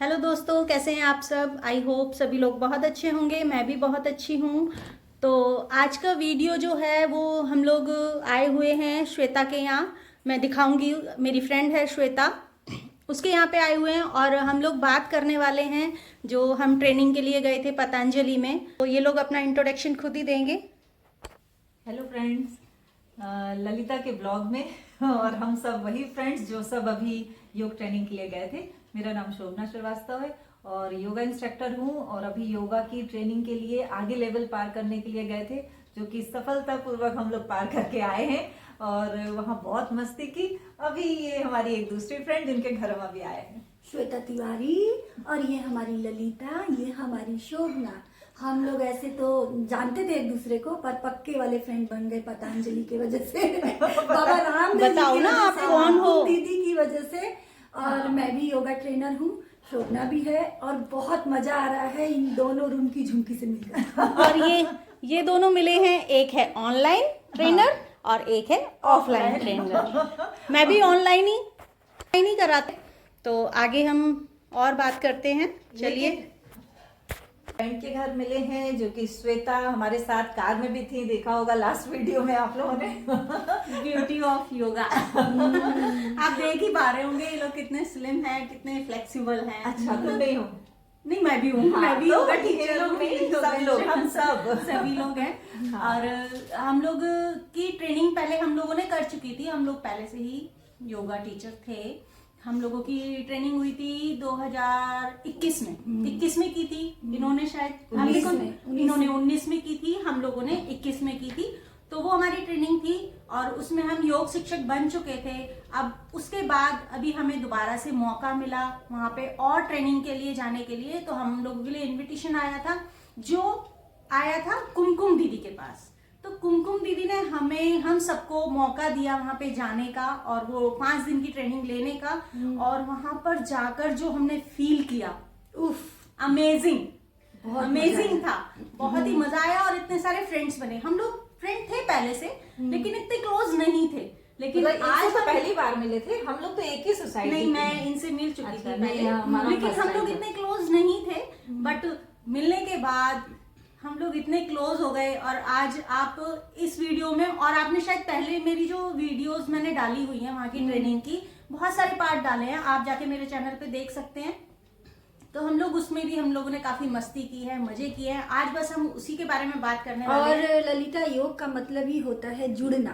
Hello दोस्तों, कैसे हैं आप सब। आई होप सभी लोग बहुत अच्छे होंगे। मैं भी बहुत अच्छी हूँ। तो आज का वीडियो जो है वो हम लोग आए हुए हैं श्वेता के यहाँ। मैं दिखाऊंगी, मेरी फ्रेंड है श्वेता, उसके यहाँ पे आए हुए हैं और हम लोग बात करने वाले हैं जो हम ट्रेनिंग के लिए गए थे पतंजलि में। तो ये लोग अपना इंट्रोडक्शन खुद ही देंगे। हेलो फ्रेंड्स, ललिता के ब्लॉग में और हम सब वही फ्रेंड्स जो सब अभी योग ट्रेनिंग के लिए गए थे। मेरा नाम शोभना श्रीवास्तव है और योगा इंस्ट्रक्टर हूँ और अभी योगा की ट्रेनिंग के लिए आगे लेवल पार करने के लिए गए थे, जो कि सफलतापूर्वक हम लोग पार करके आए हैं और वहाँ बहुत मस्ती की। अभी ये हमारी एक दूसरी फ्रेंड जिनके घर हम अभी आए हैं, श्वेता तिवारी, और ये हमारी ललिता, ये हमारी शोभना। हम लोग ऐसे तो जानते थे एक दूसरे को, पर पक्के वाले फ्रेंड बन गए पतंजलि की वजह से। बाबा रामदेव बताओ की ना वजह आप से, कौन हो? दीदी की वजह से। और मैं भी योगा ट्रेनर हूँ, शोभना भी है, और बहुत मजा आ रहा है इन दोनों रूम की झुमकी से मिलकर। और ये दोनों मिले हैं, एक है ऑनलाइन ट्रेनर और एक है ऑफलाइन ट्रेनर। मैं भी ऑनलाइन ही कराते। तो आगे हम और बात करते हैं, चलिए। फ्रेंड के घर मिले हैं जो कि श्वेता हमारे साथ कार में भी थी, देखा होगा लास्ट वीडियो में आप लोगों ने। Beauty of yoga. आप देख ही पा रहे होंगे ये लोग कितने स्लिम हैं, कितने फ्लेक्सिबल हैं। अच्छा, तुम नहीं हो? नहीं, मैं भी हूँ। मैं भी तो योगा ये टीचर लोग हूँ। नहीं, सब लोग, हम सब सभी लोग हैं। और हम लोग की ट्रेनिंग पहले हम लोगों ने कर चुकी थी। हम लोग पहले से ही योगा टीचर थे। हम लोगों की ट्रेनिंग हुई थी 2021 में। 21 में की थी इन्होंने, शायद 19 में। इन्होंने 19 में की थी, हम लोगों ने 21 में की थी। तो वो हमारी ट्रेनिंग थी और उसमें हम योग शिक्षक बन चुके थे। अब उसके बाद अभी हमें दोबारा से मौका मिला वहां पे और ट्रेनिंग के लिए जाने के लिए। तो हम लोगों के लिए इनविटेशन आया था, जो आया था कुमकुम दीदी के पास। तो कुमकुम दीदी ने हम सबको मौका दिया वहां पे जाने का और वो 5 दिन की ट्रेनिंग लेने का। और वहां पर जाकर जो हमने फील किया, उफ, अमेजिंग था। बहुत ही मजा आया और इतने सारे फ्रेंड्स बने। हम लोग फ्रेंड थे पहले से, लेकिन इतने क्लोज नहीं थे। लेकिन आज तो पहली बार मिले थे हम लोग, तो एक ही सोसाइटी। नहीं, मैं इनसे मिल चुकी थी पहले, लेकिन हम लोग इतने इतने क्लोज नहीं थे। बट मिलने के बाद हम लोग इतने क्लोज हो गए। और आज आप इस वीडियो में, और आपने शायद पहले मेरी जो वीडियोस मैंने डाली हुई है वहां की ट्रेनिंग की, बहुत सारे पार्ट डाले हैं, आप जाके मेरे चैनल पे देख सकते हैं। तो हम लोग उसमें भी हम लोगों ने काफी मस्ती की है, मजे किए हैं। आज बस हम उसी के बारे में बात करने वाले हैं। और ललिता, योग का मतलब ही होता है जुड़ना।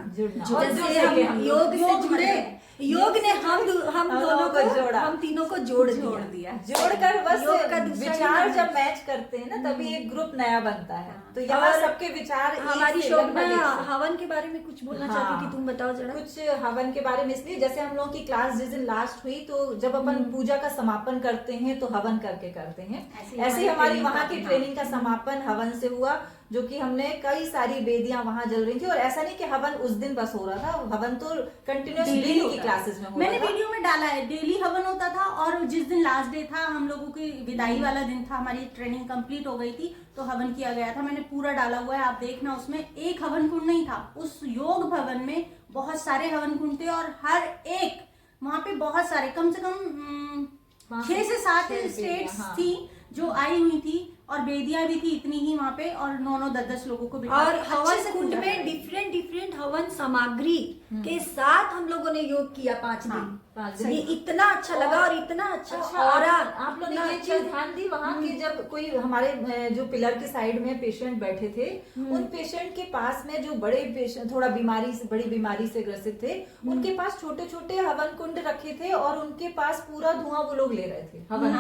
और जैसे हम योग से जुड़े, योग ने हम दोनों को जोड़ा, हम तीनों को जोड़ दिया। जोड़कर बस योग का दूसरा विचार ही जब मैच करते हैं ना, तभी एक ग्रुप नया बनता है। तो यहाँ सबके विचार एक हमारी से शोभना लगभग एक से। हवन के बारे में कुछ बोलना चाहती थी, तुम बताओ जरा। कुछ हवन के बारे में, इसलिए जैसे हम लोगों की क्लास जिस दिन लास्ट हुई, तो जब अपन पूजा का समापन करते हैं तो हवन करके करते हैं। ऐसे ही हमारी वहाँ की ट्रेनिंग का समापन हवन से हुआ, जो कि हमने कई सारी वेदियां वहां जल रही थी। और ऐसा नहीं कि हवन उस दिन बस हो रहा था, हवन तो कंटिन्यूस डेली की क्लासेस में हो रहा था। मैंने वीडियो में डाला है, डेली हवन होता था। और जिस दिन लास्ट डे था, हम लोगों की विदाई वाला दिन था, हमारी ट्रेनिंग कंप्लीट हो गई थी, तो हवन किया गया था। मैंने पूरा डाला हुआ है, आप देखना। उसमें एक हवन कुंड नहीं था, उस योग भवन में बहुत सारे हवन कुंड थे और हर एक वहां पे बहुत सारे, कम से कम 6 से 7 स्टेट्स थी जो आई हुई थी। और बेदियां भी थी इतनी ही वहां पे, और 9-9, 10-10 लोगों को बिठा और के अच्छे हवन से कुंड पूजा में कराई। डिफरेंट हवन सामग्री के साथ हम लोगों ने योग किया 5 दिन। 5 दिन। ये इतना अच्छा लगा और इतना अच्छा और और आप लोगों ने ये चीज ध्यान दी वहाँ की, जब कोई हमारे जो पिलर के साइड में पेशेंट बैठे थे, उन पेशेंट के पास में जो बड़े पेशेंट थोड़ा बड़ी बीमारी से ग्रसित थे, उनके पास छोटे छोटे हवन कुंड रखे थे और उनके पास पूरा धुआं वो लोग ले रहे थे हवन,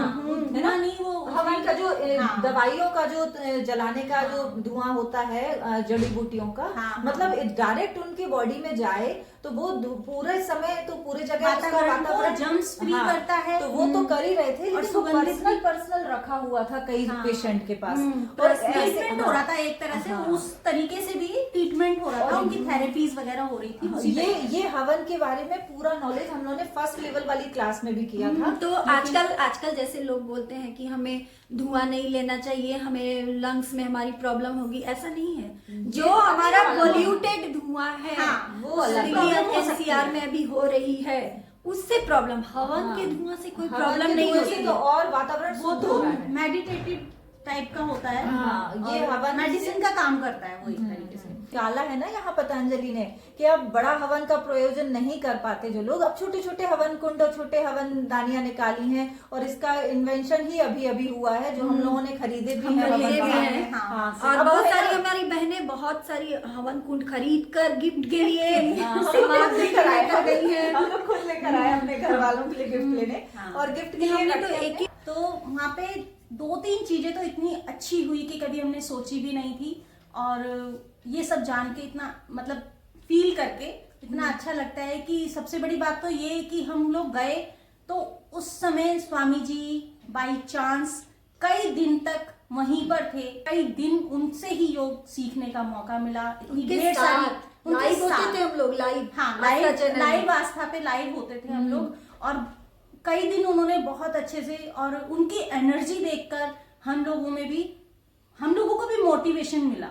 है ना? नहीं, वो हवन का जो दवाइयों का जो जलाने का जो धुआं होता है, जड़ी बूटियों का, मतलब डायरेक्ट उनके बॉडी में जाए तो वो पूरे समय तो पूरे जगह वातावरण जम्स फ्री करता है। तो वो तो कर ही रहे थे, और लेकिन वो पर्सनल रखा हुआ था कई पेशेंट के पास। और ट्रीटमेंट हो रहा था एक तरह से, उस तरीके से भी ट्रीटमेंट हो रहा था, उनकी थेरेपीज वगैरह हो रही थी। ये हवन के बारे में पूरा नॉलेज हम लोगों ने फर्स्ट लेवल वाली क्लास में भी किया था। तो आजकल जैसे लोग बोलते हैं कि हमें धुआं नहीं लेना चाहिए, हमें लंग्स में हमारी प्रॉब्लम होगी, ऐसा नहीं है। जो हमारा पोल्यूटेड धुआं है, वो दिल्ली एनसीआर में अभी हो रही है, उससे प्रॉब्लम, हवन के धुआं से कोई हवन प्रॉब्लम के नहीं धुएं होती से है। तो और वातावरण वो शुद्ध तो हो रहा है। मेडिटेटिव टाइप का होता है। हाँ, ये और हवन मेडिसिन का काम करता है वो एक तरीके से। डाला है ना यहाँ पतंजलि ने कि अब बड़ा हवन का प्रयोजन नहीं कर पाते जो लोग, अब छोटे छोटे हवन कुंड और छोटे हवन दानियां निकाली हैं, और इसका इन्वेंशन ही अभी अभी हुआ है, जो हम लोगों ने खरीदे भी हैं हवन खरीदे भी बाबा हैं। ने। हाँ, और अब बहुत वो है सारी ना, हमारी बहनें बहुत सारी हवन कुंड खरीद कर गिफ्ट के लिए हम लोग सामान खुद लेकर आए, लेकर गई है। हम लोग खुद लेकर आए अपने घर वालों के लिए गिफ्ट लेने, हाँ। और गिफ्ट के लिए हमने तो रखे एक हमने। ही तो वहाँ पे 2-3 चीजें तो इतनी अच्छी हुई कि कभी हमने सोची भी नहीं थी, और ये सब जान के इतना मतलब फील करके इतना अच्छा लगता है कि सबसे बड़ी बात तो ये है कि हम लोग गए तो उस समय स्वामी जी बाई चांस कई दिन तक वहीं पर थे, कई दिन उनसे ही योग सीखने का मौका मिला। इतनी उनके ढेर साथ उनके लाइव होते साथ। थे हम लोग, लाइव। हाँ, आस्था चैनल लाइव में। आस्था पे लाइव होते थे हम लोग, और कई दिन उन्होंने बहुत अच्छे से, और उनकी एनर्जी देखकर हम लोगों को भी मोटिवेशन मिला।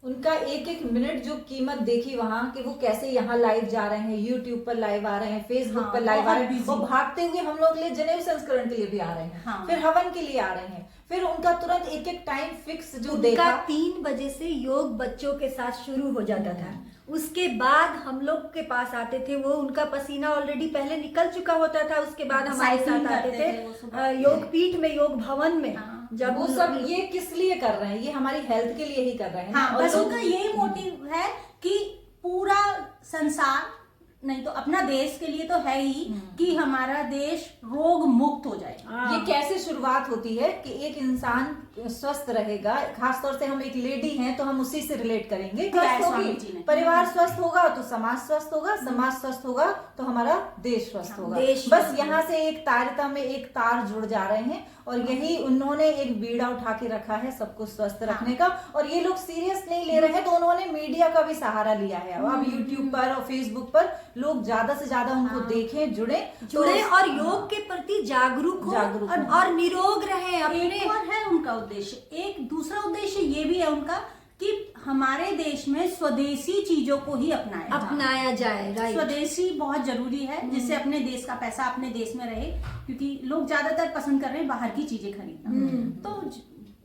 उनका एक एक मिनट जो कीमत देखी वहां कि वो कैसे यहाँ लाइव जा रहे हैं, यूट्यूब पर लाइव आ रहे हैं, फेसबुक हाँ, पर लाइव आ रहे हैं, बहुत वो भागते हुए हम लोग के लिए जनेऊ संस्करण के लिए भी आ रहे हैं, हाँ। फिर हवन के लिए आ रहे हैं, फिर उनका तुरंत एक एक टाइम फिक्स जो उनका देखा। 3 बजे से योग बच्चों के साथ शुरू हो जाता था। उसके बाद हम लोग के पास आते थे, वो उनका पसीना ऑलरेडी पहले निकल चुका होता था, उसके बाद हमारे साइकिलिंग साथ आते करते थे वो सुबह। थे योग पीठ में, योग भवन में। हाँ। जब वो उन सब लोग- ये किस लिए कर रहे हैं, ये हमारी हेल्थ के लिए ही कर रहे हैं। हाँ, और बस लोग- उनका यही मोटिव है कि पूरा संसार नहीं तो अपना देश के लिए तो है ही कि हमारा देश रोग मुक्त हो जाए। हाँ। ये कैसे शुरुआत होती है कि एक इंसान स्वस्थ रहेगा, खासतौर से हम एक लेडी हैं तो हम उसी से रिलेट करेंगे। दिया है स्वस्थ स्वामी होगी, जी ने। परिवार स्वस्थ होगा तो समाज स्वस्थ होगा, समाज स्वस्थ होगा तो हमारा देश स्वस्थ हाँ, होगा। देश बस स्वस्थ यहाँ से एक तारता में एक तार जुड़ जा रहे हैं, और यही उन्होंने एक बीड़ा उठा के रखा है सबको स्वस्थ रखने का। और ये लोग सीरियस नहीं ले रहे हैं, तो उन्होंने मीडिया का भी सहारा लिया है। अब यूट्यूब पर और फेसबुक पर लोग ज्यादा से ज्यादा उनको देखें, जुड़े और योग के प्रति जागरूक हो, जागरूक हो। और निरोग रहे अपने। एक और है उनका उद्देश्य, एक दूसरा उद्देश्य ये भी है उनका कि हमारे देश में स्वदेशी चीजों को ही अपनाया जाए। राइट। स्वदेशी बहुत जरूरी है, जिससे अपने देश का पैसा अपने देश में रहे, क्योंकि लोग ज्यादातर पसंद कर रहे हैं बाहर की चीजें खरीदना। तो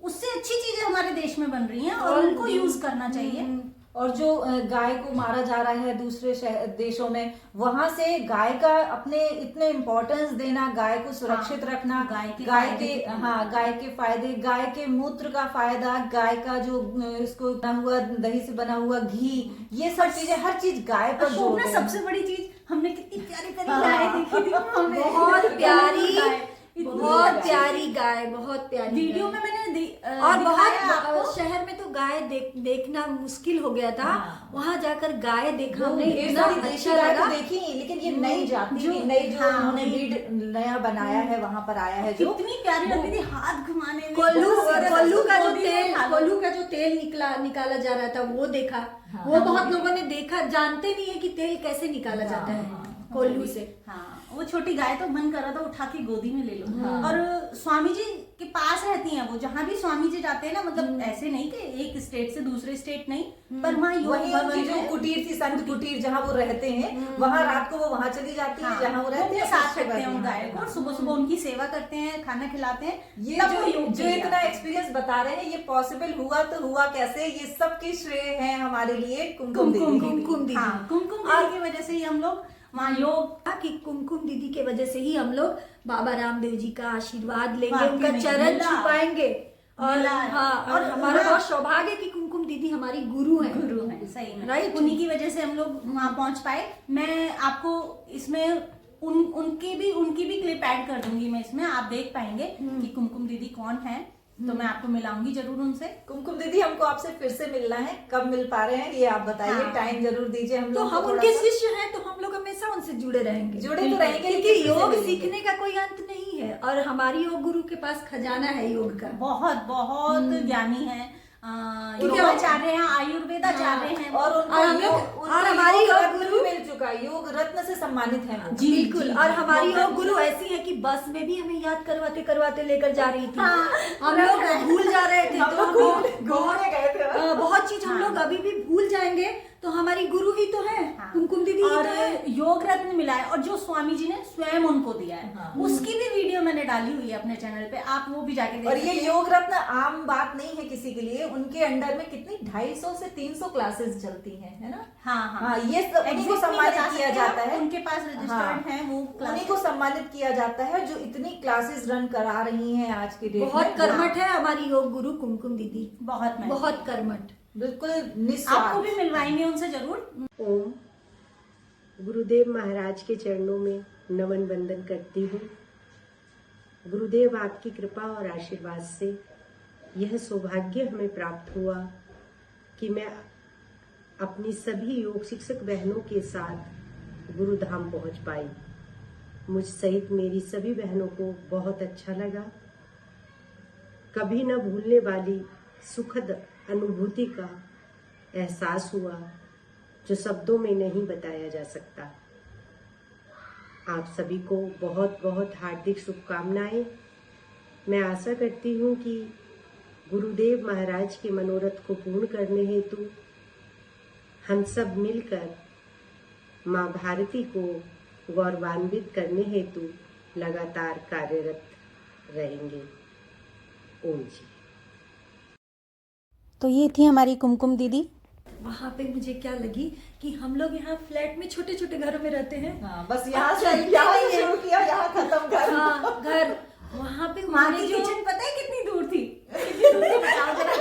उससे अच्छी चीजें हमारे देश में बन रही हैं और उनको यूज करना चाहिए। और जो गाय को मारा जा रहा है दूसरे देशों में, वहां से गाय का अपने इतने इम्पोर्टेंस देना, गाय को सुरक्षित रखना, गाय के गाय के फायदे, गाय के मूत्र का फायदा, गाय का जो इसको बना हुआ दही से बना हुआ घी, ये सब चीजें, हर चीज गाय पर जोर अशोक दे ना, रहे हैं। सबसे बड़ी चीज हमने कितनी प्यारी प्यारी गाय देखी थी हमने। बहुत प्यारी, गाय, इतनी बहुत प्यारी गाय, बहुत प्यारी वीडियो गाय। में मैंने और दिखाया आपको। बहुत शहर में तो गाय देखना मुश्किल हो गया था। हाँ। वहां जाकर गाय देखा वो हमने, ढेर इतना सारी देशी अच्छा गाय तो लगा। देखी, लेकिन ये नई जाति जो- की नई जो हाँ, उन्होंने नई- ब्रीड नया बनाया है, वहां पर आया है जो कितनी प्यारी लगती थी, हाथ घुमाने में। कोल्लू कोल्लू का जो गोदी में तेल, उठा लो। कोल्लू का जो तेल निकाला जा रहा था वो देखा। हाँ। वो बहुत लोगों ने देखा, जानते नहीं है कि तेल कैसे निकाला जाता है कोल्लू से। हाँ, वो छोटी गाय तो मन कर रहा था उठा के गोदी में ले लो। हाँ। और स्वामी जी के पास रहती हैं वो, जहाँ भी स्वामी जी जाते हैं ना, मतलब ऐसे नहीं कि एक स्टेट से दूसरे स्टेट नहीं, पर वहाँ योग वही भवन उनकी जो है। कुटीर थी, संत कुटीर, जहाँ वो रहते हैं, वहाँ रात को वो वहाँ चली जाती है हाँ, जहाँ वो रहते उनके हैं, साथ फिर रखते हैं उन सुबह गाय को, और हाँ। सुबह सुबह उनकी सेवा करते हैं, खाना खिलाते हैं। ये तब वो योग जो के लिए इतना आते हैं। एक्सपीरियंस बता रहे हैं, ये पॉसिबल हुआ तो हुआ कैसे, ये सब की श्रेय है हमारे लिए कुमकुम दीदी। कुमकुम दीदी। हाँ, कुमकुम दीदी की वजह से ही हम लोग वहाँ योग कि कुमकुम दीदी के वजह से ही हम लोग बाबा रामदेव जी का आशीर्वाद लेंगे, वाकई उनका में चरण मिला। छुपाएंगे। और मिला। हाँ, और और हमारा हाँ। बहुत सौभाग्य है कि कुमकुम दीदी हमारी गुरु है। गुरु है, सही में। Right? उन्हीं की वजह से हम लोग वहाँ पहुँच पाए। मैं आपको इसमें उनकी भी क्लिप ऐड कर दूंगी मैं इसमें, आप देख पाएंगे कि कुमकुम दीदी कौन है। तो मैं आपको मिलाऊंगी जरूर उनसे। कुमकुम दीदी, हमको आपसे फिर से मिलना है, कब मिल पा रहे हैं ये आप बताइए, हाँ। टाइम जरूर दीजिए हम तो लोग को हम थोड़ा उनके सा। शिष्य हैं, तो हम लोग हमेशा उनसे जुड़े रहेंगे। जुड़े तो रहेंगे, क्योंकि लेकिन योग किसी से सीखने का कोई अंत नहीं है, और हमारी योग गुरु के पास खजाना है योग का। बहुत बहुत ज्ञानी है, क्योंकि योगाचार्य हैं, आयुर्वेदाचार्य हैं। और उनको और हम लोग- योग- उनको और हमारी योग योग रत्न गुरु- भी मिल चुका है, योग रत्न से सम्मानित है वो। जी, बिल्कुल। जी, और हमारी बहुत योग गुरु ऐसी है कि बस में भी हमें याद करवाते करवाते लेकर जा रही थी। हाँ, हम लोग भूल जा रहे थे, हम तो लोग हमें घूमने गए थे। बहुत चीज हम हाँ। लोग अभी भी भूल जाएंगे, तो हमारी गुरु ही तो है, हाँ। कुमकुम दीदी ही और तो है। योग रत्न मिला है, और जो स्वामी जी ने स्वयं उनको दिया है, हाँ। उसकी भी वीडियो मैंने डाली हुई है अपने चैनल पे, आप वो भी जाके देख और सकते ये हैं। योग रत्न आम बात नहीं है किसी के लिए, उनके अंडर में कितनी 250 से 300 क्लासेस चलती हैं, है ना। हाँ हाँ, हाँ, ये सब उन्हीं को Exactly सम्मानित बता किया सकते हैं जाता आप, है। उनके पास रजिस्टर्ड हैं वो उन्हीं को सम्मानित किया जाता है जो इतनी क्लासेस रन करा रही हैं आज के डेट में। बहुत कर्मठ है हमारी योग गुरु कुमकुम दीदी, बहुत मेहनत। बहुत कर्मठ। बिल्कुल आपको निस्वार्थ। भी मिलवाएंगे उनसे जरूर। ओम गुरुदेव महाराज के चरणों में नमन वंदन करती हूँ। गुरुदेव आपकी कृपा और आशीर्वाद से यह सौभाग्य हमें प्राप्त हुआ कि मैं अपनी सभी योग शिक्षक बहनों के साथ गुरुधाम पहुँच पाई। मुझ सहित मेरी सभी बहनों को बहुत अच्छा लगा। कभी न भूलने वाली सुखद अनुभूति का एहसास हुआ जो शब्दों में नहीं बताया जा सकता। आप सभी को बहुत बहुत हार्दिक शुभकामनाएं। मैं आशा करती हूँ कि गुरुदेव महाराज के मनोरथ को पूर्ण करने हेतु हम सब मिलकर माँ भारती को गौरवान्वित करने हेतु लगातार कार्यरत रहेंगे। ओम जी। तो ये थी हमारी कुमकुम दीदी। वहाँ पे मुझे क्या लगी कि हम लोग यहाँ फ्लैट में छोटे छोटे घरों में रहते हैं। हाँ, बस यहाँ से चलते यहाँ ही से है। शुरू किया, यहाँ खत्म कर। हाँ, घर वहाँ पे वहाँ उन्होंने की जो किचन पता है कितनी दूर थी? कितनी दूर थी बताओ जरा।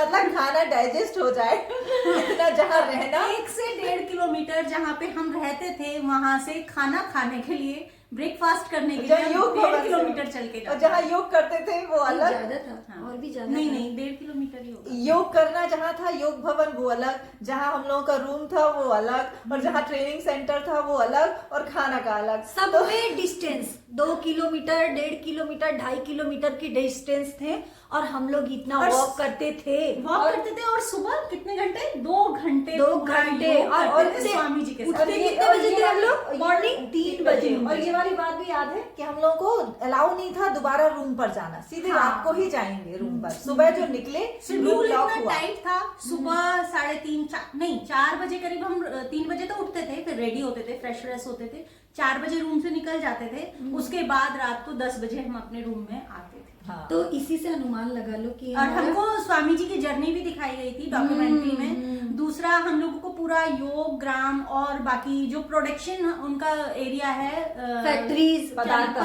मतलब खाना डाइजेस्ट हो जाए इतना जहाँ रहना। 1 से 1.5 किलोमीटर जहाँ पे हम रहते थे, वहाँ से खाना खाने के लिए, ब्रेकफास्ट करने के लिए जहाँ योग 1.5 भवन से। किलोमीटर चल के और जाते जहाँ थे। योग करते थे वो अलग, ज्यादा था, हाँ। और भी ज्यादा नहीं था। नहीं, 1.5 किलोमीटर ही होगा। योग करना जहाँ था योग भवन वो अलग, जहाँ हम लोगों का रूम था वो अलग, और जहाँ ट्रेनिंग सेंटर था वो अलग, और खाना का अलग। सब में डिस्टेंस 2 किलोमीटर, 1.5 किलोमीटर, 2.5 किलोमीटर की डिस्टेंस थे, और हम लोग इतना और वॉक करते थे। वॉक करते थे, और सुबह कितने घंटे? 2 घंटे 2 पूरा घंटे योग और करते थे उठते- स्वामी जी के साथ। उठते कितने बजे थे हम लोग? मॉर्निंग 3 बजे। और ये वाली बात भी याद है कि हम लोगों को अलाउ नहीं था दोबारा रूम पर जाना, सीधे हाँ। रात को ही जाएंगे रूम पर। सुबह जो निकले शेड्यूल रूम लॉक इतना हुआ। टाइट था। सुबह 3:30 नहीं 4 बजे करीब हम 3 बजे तो उठते थे, फिर रेडी होते थे, फ्रेश व्रेश होते थे, 4 बजे रूम से निकल जाते थे। उसके बाद रात को 10 बजे हम अपने रूम में आते थे। हाँ। तो इसी से अनुमान लगा लो कि और हमारा- हमको स्वामी जी की जर्नी भी दिखाई गई थी डॉक्यूमेंट्री में। दूसरा, हम लोगों को पूरा योग ग्राम और बाकी जो प्रोडक्शन उनका एरिया है, फैक्ट्रीज, पदार्थ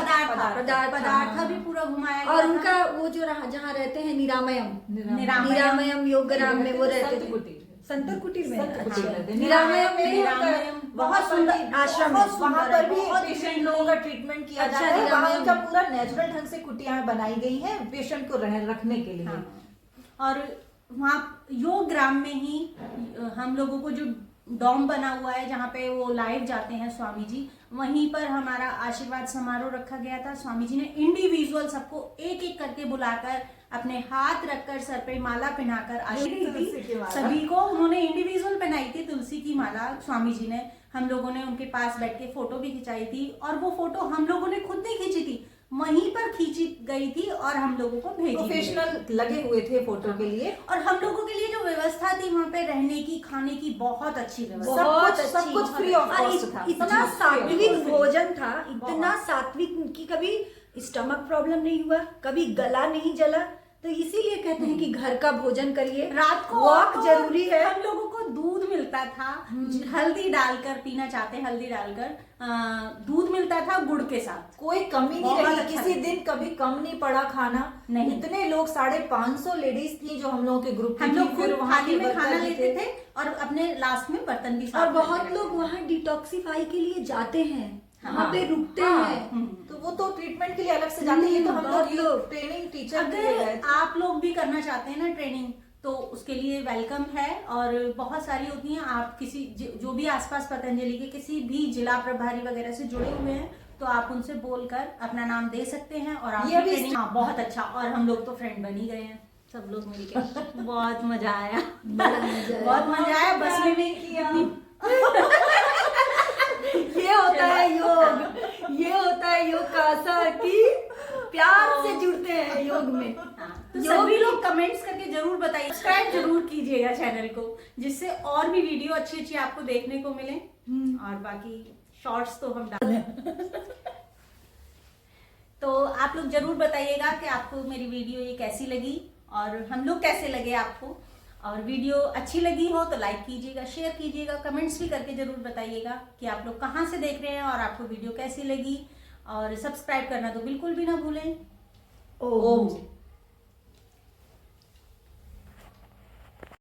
पदार्थ, भी पूरा घुमाया और गया था। उनका वो जो जहाँ रहते हैं निरामयम निरामयम योगराम में वो रहते संत थे। कुटीर। संतर कुटीर में संत कुटीर अच्छा। रहते। निरामयम में निरामयम बहुत सुंदर आश्रम बहुत है। वहाँ सुंदर पर है, भी बहुत पेशेंट friendly। लोगों का ट्रीटमेंट किया अच्छा, जाता है। वहाँ निरामयम। उनका पूरा नेचुरल ढंग से कुटियां बनाई गई हैं पेशेंट को रखने के लिए। हाँ। और वहाँ योग ग्राम में ही हम लोगों को जो डॉम बना हुआ है जहाँ पे वो लाइव जाते हैं स्वामी जी, वहीं पर हमारा आशीर्वाद समारोह रखा गया था। स्वामी जी ने इंडिविजुअल सबको एक एक करके बुलाकर अपने हाथ रखकर सर पे माला पहनाकर आशीर्वाद तुलसी की दी। माला। सभी को उन्होंने इंडिविजुअल पहनाई थी तुलसी की माला स्वामी जी ने। हम लोगों ने उनके पास बैठ के फोटो भी खिंचाई थी, और वो फोटो हम लोगों ने खुद नहीं खींची थी, वहीं पर खींची गई थी और हम लोगों को भेजी भी गई थी। प्रोफेशनल लगे हुए थे फोटो के लिए। और हम लोगों के लिए जो व्यवस्था थी वहाँ पे रहने की, खाने की, बहुत अच्छी व्यवस्था। बहुत सब अच्छी, कुछ फ्री ऑफ और कॉस्ट था। इतना सब कुछ सात्विक free of cost। भोजन था, इतना सात्विक कि कभी स्टमक प्रॉब्लम नहीं हुआ, कभी गला नहीं जला। तो इसीलिए कहते हैं कि घर का भोजन करिए, रात को वॉक तो जरूरी है। हम लोगों को दूध मिलता था, हल्दी डालकर पीना चाहते हैं, हल्दी डालकर दूध मिलता था गुड़ के साथ। कोई कमी नहीं बहुत रही, अच्छा किसी लगा। दिन कभी कम नहीं पड़ा खाना। नहीं। इतने लोग 550 लेडीज थी जो हम लोगों के ग्रुप की हम थी। लोग फिर खुद वहाँ थाली के में खाना वर्कर भी लेते थे और अपने लास्ट में बर्तन भी साफ और करके बहुत रखते लोग थे। वहाँ डिटॉक्सिफाई के लिए जाते हैं, हाँ। वहाँ पे रुकते हाँ। हैं। तो वो तो ट्रीटमेंट के लिए अलग से जाते हैं। ये तो हम बहुत लोग लोग। ट्रेनिंग टीचर के लिए गए अगर थे। आप लोग भी करना चाहते हैं ना ट्रेनिंग, तो उसके लिए वेलकम है। और बहुत सारी होती हैं, आप किसी जो भी आसपास पतंजलि के किसी भी जिला प्रभारी वगैरह से जुड़े हुए हैं, तो आप उनसे बोलकर अपना नाम दे सकते हैं और आप ये भी ट्रेनिंग। हाँ, बहुत अच्छा। और हम लोग तो फ्रेंड बन ही गए हैं सब लोग मिलके। बहुत मजा आया, बड़ा मजा आया। बहुत मजा आया। बस में भी किया। ये होता है योग, ये होता है योग का असर कि प्यार से जुड़ते हैं योग में। हाँ, तो सभी लोग कमेंट्स करके जरूर बताइए, सब्सक्राइब जरूर कीजिएगा चैनल को, जिससे और भी वीडियो अच्छी अच्छी आपको देखने को मिले। और बाकी शॉर्ट्स तो हम डाल तो आप लोग जरूर बताइएगा कि आपको मेरी वीडियो ये कैसी लगी और हम लोग कैसे लगे आपको। और वीडियो अच्छी लगी हो तो लाइक कीजिएगा, शेयर कीजिएगा, कमेंट्स भी करके जरूर बताइएगा कि आप लोग कहाँ से देख रहे हैं और आपको वीडियो कैसी लगी। और सब्सक्राइब करना तो बिल्कुल भी ना भूलें। ओम।